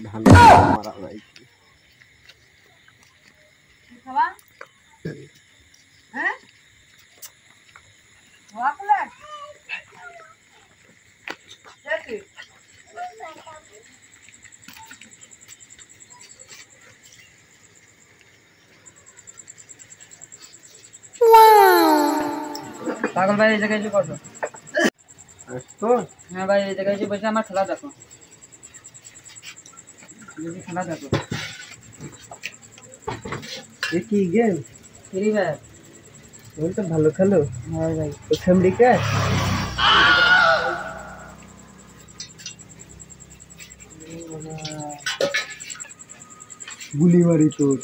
ধান মারা নাই খাবা হ্যাঁ খাওয়া খেলে দেখি পাগল ভাই এই জায়গায় এসে বসো তো হ্যাঁ ভাই এই জায়গায় এসে বসে আমার খেলা দেখো খেলা দেখো কি গেম ফ্রি ফায়ার ওই তো ভালো খেলো হ্যাঁ ভাই তো ফ্যামিলি কে গুলি মারি তোর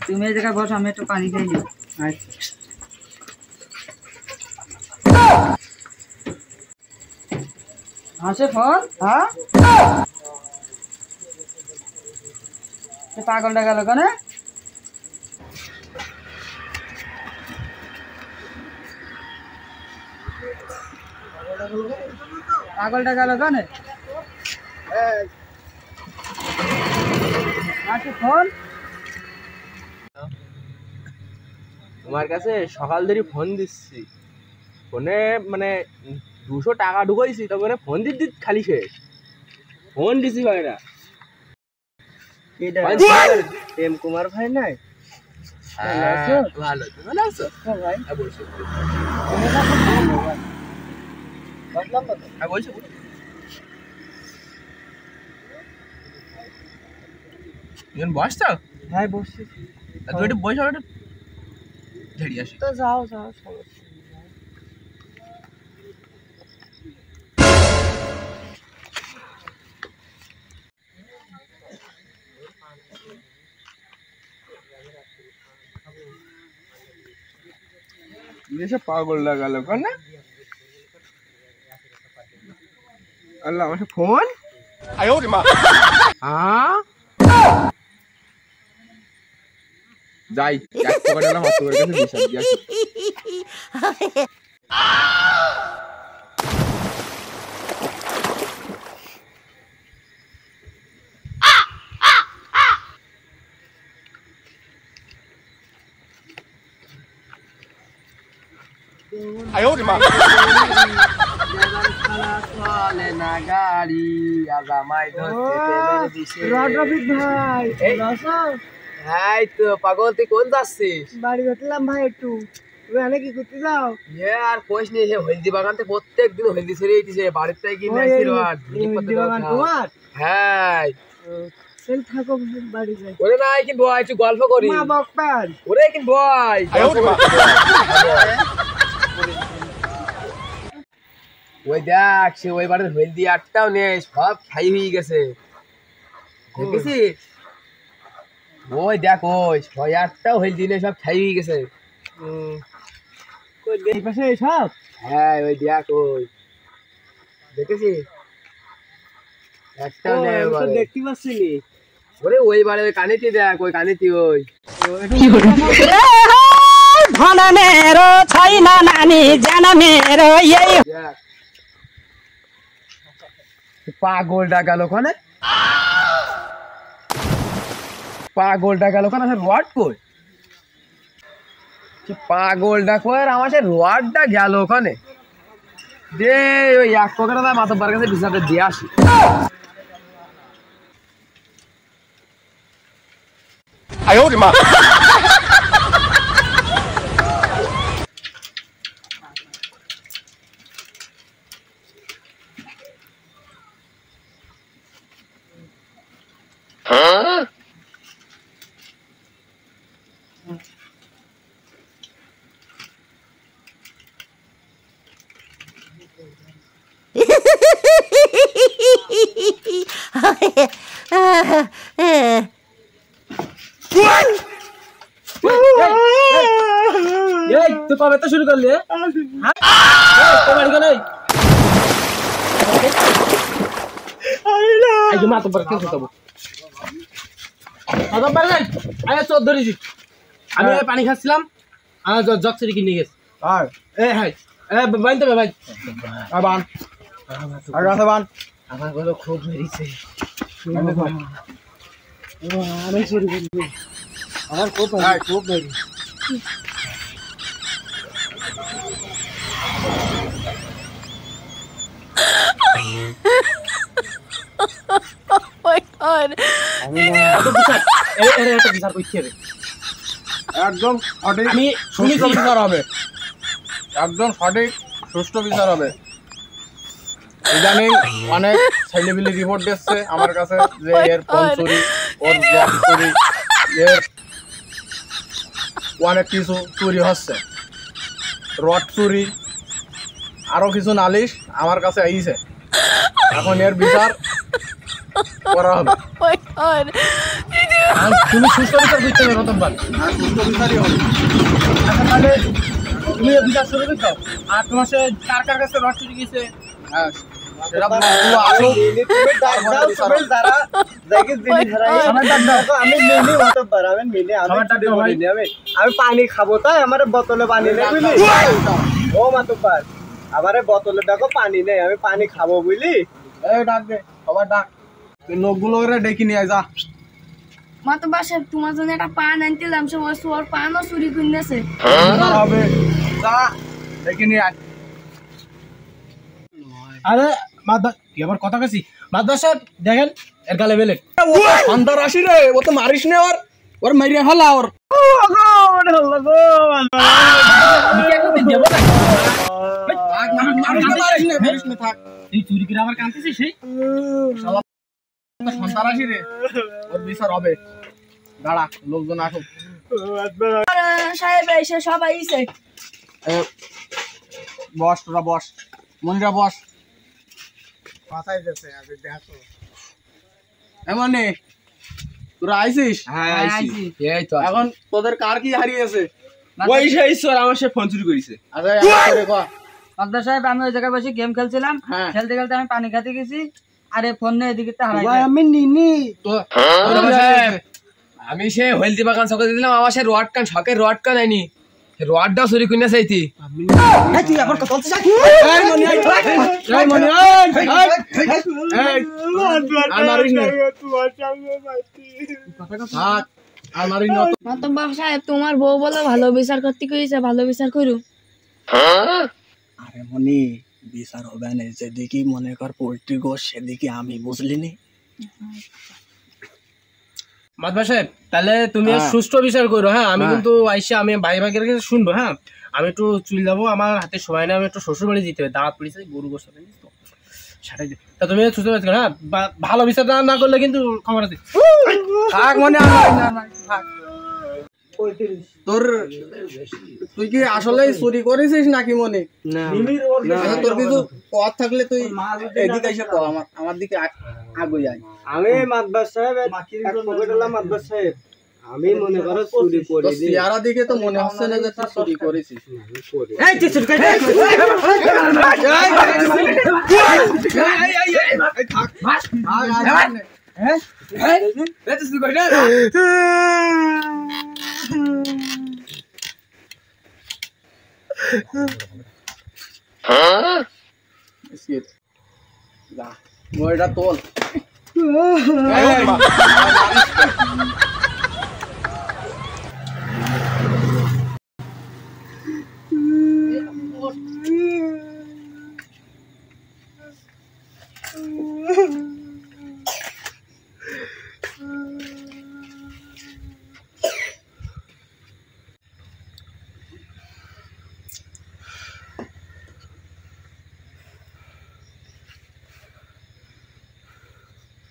তুমি এই জায়গায় বসো আমি একটু পানি খাই নিই আচ্ছা হাসে ফোন হ্যাঁ পাগলটা গেল কেন পাগলটা গেল কেন হাসে ফোন তোমার কাছে সকাল ধরে ফোন দিচ্ছি ফোনে মানে 200 টাকা ঢুকাইছি তারপরে ফোন দিতে খালি শেষ ফোন দিছি ভাই না এম কুমার ভাই নাই ভালো তুমি ভালো আছো ভাই বলছো বলছো বসছো হ্যাঁ বসছি তুই একটু বসে একটু ঝেড়ে আসি তো যাও যাও সমস্যা দেশে পাগল লাগালো কেন আল্লাহ আমার ফোন যাই এক পকেটে হাত করে কাছে দিশা দিয়ে আসি চলে না গাড়ি আজামাই রফিক ভাই হ্যাঁ তো পাগল তুই কোন যাচ্ছিস বাড়ি যেতাম ভাই একটু ওখানে কি করতে যাও আর কোশ নিয়ে হলদি বাগানতে প্রত্যেক দিন হলদি ছেড়ে দিছে বাড়িতে কি নাইছিল আর তোমার হ্যাঁ চল থাকো বাড়ি যাই ওরে নাই কিন্তু বয় একটু গল্প করি মা বকপান ওরে কিন্তু বয় ওই দেখ সে ওই বাড়ির হলদি আটটাও নেই সব খাই হয়ে গেছে দেখেছিস ওই দেখ ওই 6-8টাও হলদি নেই সব খাই হয়ে গেছে এই পাশে সব হ্যাঁ ওই দেখ ওই দেখেছিস একটাও নেই দেখতে পাচ্ছি ওরে ওই বাড়ি ওই কানেতি দেখ ওই কানেতি ওই ধনমেরো ছাইনা নানি জানমেরো এই পাগলটা গেল ওখানে পাগলটা গেল ওখানে রড কই পাগলটা কই আর আমার সে রডটা গেল ওখানে দে ওই এক পকেটে মাতব্বার কাছে বিছাতে দিয়ে আসি तो कब तो शुरू कर लिए আমি পানি খাচ্ছিলাম আমার জগ ছেড়ে কিনে গেছে আর এ হাই এ বাইনতে ভাই আর বান আর রাতে বান আমার গুলো খুব মেরেছে অনেক চুরি করবো আমার খুব মেরি একদম সঠিক আমি সুষ্ঠু বিচার হবে একদম সঠিক সুষ্ঠু বিচার হবে ইদানিং অনেক ছেলেবিলি রিপোর্ট দিচ্ছে আমার কাছে যে এর ফোন চুরি ওর ব্যাগ চুরি এর অনেক কিছু চুরি হচ্ছে রড চুরি আরো কিছু নালিশ আমার কাছে আইছে এখন এর বিচার করা হবে তুমি সুস্থ বিচার করতে হবে রতনবাল আর সুষ্ঠু বিচারই হবে তাহলে তুমি বিচার শুরু করছো আর তোমার সে কার কার কাছে রড চুরি গেছে হ্যাঁ সেটা পুরো আসো আমি পানি খাবো তাই আমার বোতলে পানি নেই বুঝলি ও মাতুব্বার আমার বোতলে দেখো পানি নেই আমি পানি খাবো বুঝলি এই ডাক দে সবার ডাক তুই লোকগুলো করে ডেকে নিয়ে আয় যা মাতুব্বার সাহেব তোমার জন্য একটা পান আনতেলাম সে ওর পানও চুরি কিনেছে হবে যা ডেকে নিয়ে আয় আরে মাদা কি আবার কথা কাছি মাদা সাহেব দেখেন এর গালে বেলে সন্তার আসি রে ও তো মারিস নে ওর মারিয়া হলা ওর তুই চুরি করে আবার কাঁদতেছিস সেই সন্তান আসি রে ওর বিচার হবে দাঁড়া লোকজন আসুক সাহেব এসে সবাই এসে বস তোরা বস মনিরা বস মাথায় যাচ্ছে আমি দেখো এমনি তোরা আইছিস হ্যাঁ আইছি এই তো এখন তোদের কার কি হারিয়েছে ওই সেই স্যার আমার সে ফোন চুরি করেছে আচ্ছা আমার করে কয়া মাদ্রাস সাহেব আমি ওই জায়গায় বসে গেম খেলছিলাম হ্যাঁ। খেলতে খেলতে আমি পানি খেতে গেছি আরে ফোন নিয়ে এদিকে ভাই আমি নিনি তো আমি সে হলদি বাগান সকালে দিলাম আমার সে রড কান শখের রড কান আইনি রডটা চুরি কিনে চাইতি তুই আবার কথা বলছিস এই মনি আই এই মনি এই আর মারিস না থাক আর মারিস না মাতুব্বার সাহেব তোমার বউ বলে ভালো বিচার করতে কইছে ভালো বিচার করু আরে মনি বিচার হবে না যেদিকে মনে কর পোল্ট্রি গোশ সেদিকে আমি বুঝলিনি মাদবা সাহেব তাহলে তুমি সুষ্ঠু বিচার করো হ্যাঁ আমি কিন্তু আইসা আমি ভাই ভাগের কাছে শুনবো হ্যাঁ আমি একটু চুল যাবো আমার হাতে সময় না আমি একটু শ্বশুর বাড়ি যেতে হবে দাঁড়াত পড়েছে গরু গোস তো সেটাই তা তুমি সুস্থ বিচার হ্যাঁ ভালো বিচার না করলে কিন্তু খবর আছে থাক মনে থাক তোর তুই কি আসলে চুরি করেছিস নাকি মনে আচ্ছা, তোর কিছু পথ থাকলে তুই এদিকে এসে কর আমার দিকে আগে আয় আমি মাদবার সাহেব এক পকেট হলাম মাদবার সাহেব আমি মনে করো চুরি করে তোর চেহারা দিকে তো মনে হচ্ছে না যে তুই চুরি করেছিস এই তুই চুরি করে ময়টা তোল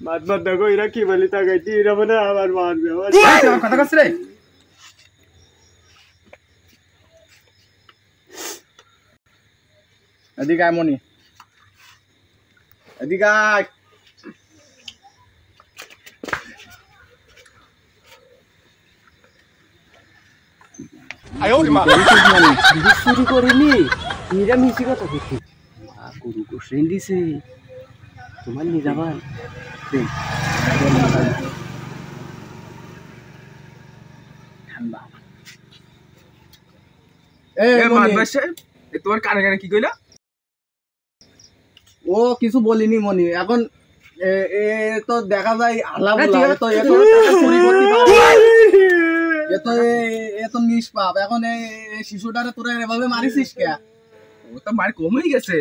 মাদবার দেখো এরা কি বলি তাকাইছি এরা মানে আমার মারবে আমার কথা কাছে রে এদিকে আয় মনি এদিকে আয় চুরি করিনি এরা মিশি কথা দেখি গরু গোসেন দিছে তোমার নিজাবান তোমার কানে কানে কি কইলা ও কিছু বলিনি মনি এখন এ তো দেখা যায় আলা বলা এ তো চুরি করতে পারে এ তো নিষ্পাপ এখন এই শিশুটারে তোরা এভাবে মারিছিস কে ও তো মার কমই গেছে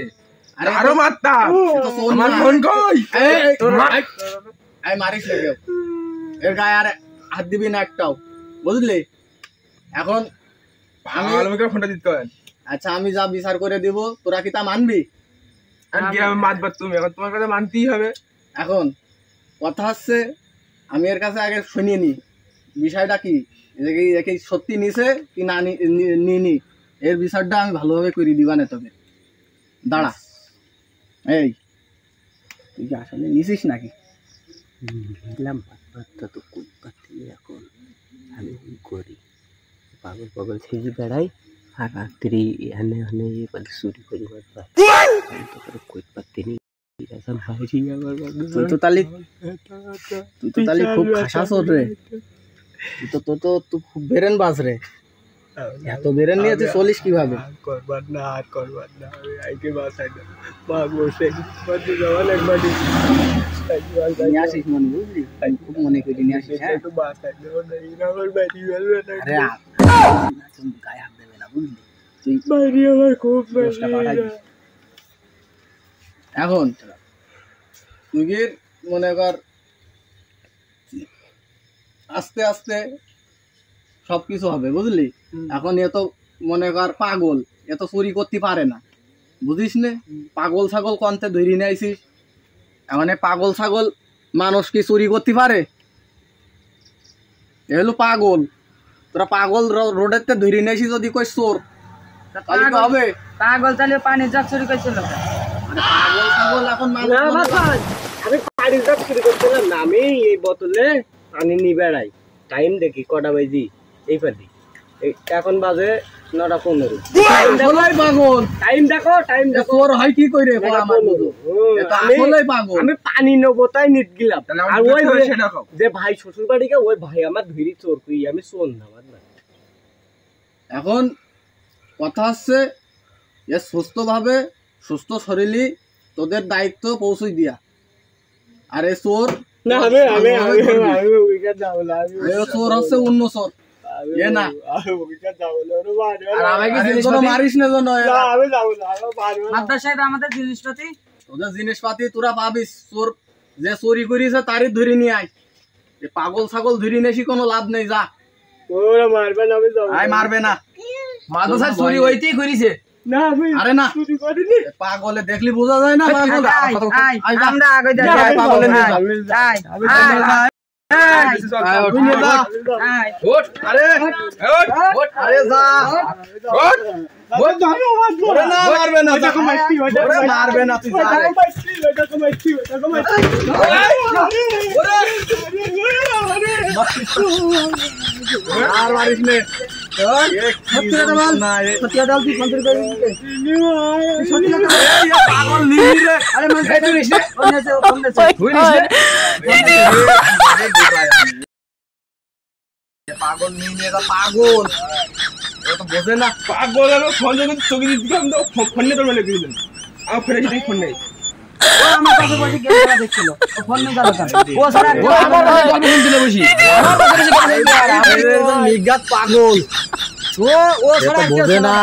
আরে আরো মারতাম আমার ফোন কই এই মারিস না কেউ এর গায়ে আর হাত দিবি না একটাও বুঝলি এখন আমাকে ফোনটা দিতে করেন আচ্ছা আমি যা বিচার করে দিব তোরা কি তা মানবি আর কি আমি মাতবার তুমি এখন তোমার কথা মানতেই হবে এখন কথা হচ্ছে আমি এর কাছে আগে শুনিয়ে নি বিষয়টা কি একে সত্যি নিছে কি না নিনি এর বিচারটা আমি ভালোভাবে করে দিবা না তোকে দাঁড়া এই তুই কি আসলে নিছিস নাকি নিলাম পাত্তা তো কই পাত্তি এখন আমি করি পাগল পাগল থেকে বেড়াই আর রাত্রি এনে এনে বলে চুরি করি কই পাত্তি নেই তুই তো তাহলে খুব খাসাস রে তুই তো খুব বেরেন বাস রে এত বেরেন নিয়ে তুই চলিস কিভাবে করবার না আর করবার না আইকে বাসাই না মা বসে বন্ধু যাওয়ার একবার নিয়ে আসিস মনে বুঝলি খুব মনে করি নিয়ে আসিস হ্যাঁ তো বাসাই না আমার বাড়ি বলবে না আরে তুমি গায়ে হাত দেবে না বুঝলি তুই বাড়ি আমার খুব দোষটা পাঠাই দিস। এখন তুই মনে কর আস্তে আস্তে সবকিছু হবে বুঝলি এখন এত মনে কর পাগল এত চুরি করতে পারে না বুঝিস নে পাগল ছাগল কন্তে ধরি নাইছিস এখন পাগল ছাগল মানুষ কি চুরি করতে পারে এ হলো পাগল তোরা পাগল রোডেতে ধরি নাইছিস যদি কই চোর তাহলে কি হবে পাগল তাহলে পানির জাগ চুরি করছিল পাগল ছাগল এখন মানুষ আমি পানি জাগ চুরি করছিলাম না আমি এই বোতলে পানি নিয়ে বেড়াই টাইম দেখি কটা বাজি এই পাতি এখন বাজে 9:15 পাগল টাইম দেখো চোর হয় কি কইরে আমি পানি নেবো তাই নিত গেলাম আর ওই যে ভাই শ্বশুর বাড়িকে ওই ভাই আমার ধীরে চোর কই আমি চোর না এখন কথা হচ্ছে এ সুস্থভাবে সুস্থ শরীরে তোদের দায়িত্ব পৌঁছে দিয়া আর এ চোর না চোর হচ্ছে অন্য চোর এ না আর আমাকে মারিস না মাদ্রাসা সাহেব আমাদের জিনিসপাতি তোদের জিনিসপাতি তোরা পাবিস চোর যে চুরি করিছে তারই ধরে নিয়ে আয় পাগল ছাগল ধরে নেছি কোনো লাভ নেই যা ওরা মারবে না আমি যাবো আয় মারবে না মাদ্রাসা চুরি হইতেই করিছে না আমি আরে না চুরি করিনি পাগলে দেখলি বোঝা যায় না পাগল আমরা আগে যাই পাগলে নিয়ে যা আরে আরে যা মারবে না মারবে না তুই আর মারিস নে পাগল নিয়ে পাগল তো বোঝে না পাগল আমি ফোন যখন চোখে দিলাম তো ফোন নিয়ে তোর মানে দিলেন আমার ফোনে যদি ফোন নেই আমার কাছে বসে গেম খেলা দেখছিল ও ফোন নিয়ে গেল কেন ও সারা আমার কাছে গল্প শুনছিল বসি নিগাত পাগল ও সারা বোঝে না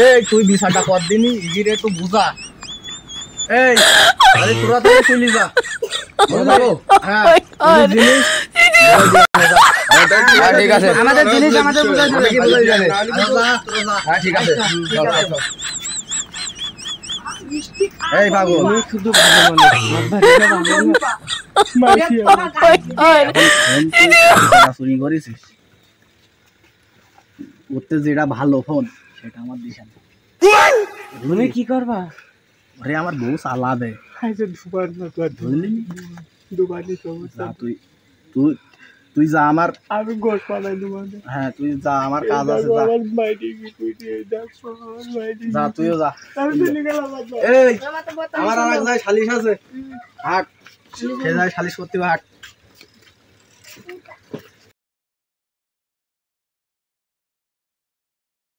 এই তুই বিষয়টা কর দিনি ইগিরে একটু বুঝা এই আরে তোরা তো চলি যা হ্যাঁ জিনিস ঠিক আছে আমাদের জিনিস আমাদের বুঝাই আমি কি বলাই জানে হ্যাঁ ঠিক আছে এই পাগল শুধু চুরি করেছিস করতে যেটা ভালো ফোন সেটা আমার দিশা তুমি কি করবা ওরে আমার বউ সালা দে তুই তুই তুই যা আমার আমি গোশ পালাই তোমাদের হ্যাঁ তুই যা আমার কাজ আছে যা তুইও যা এই আমার আর এক জায়গায় সালিশ আছে হাট সে যায় সালিশ করতে হাট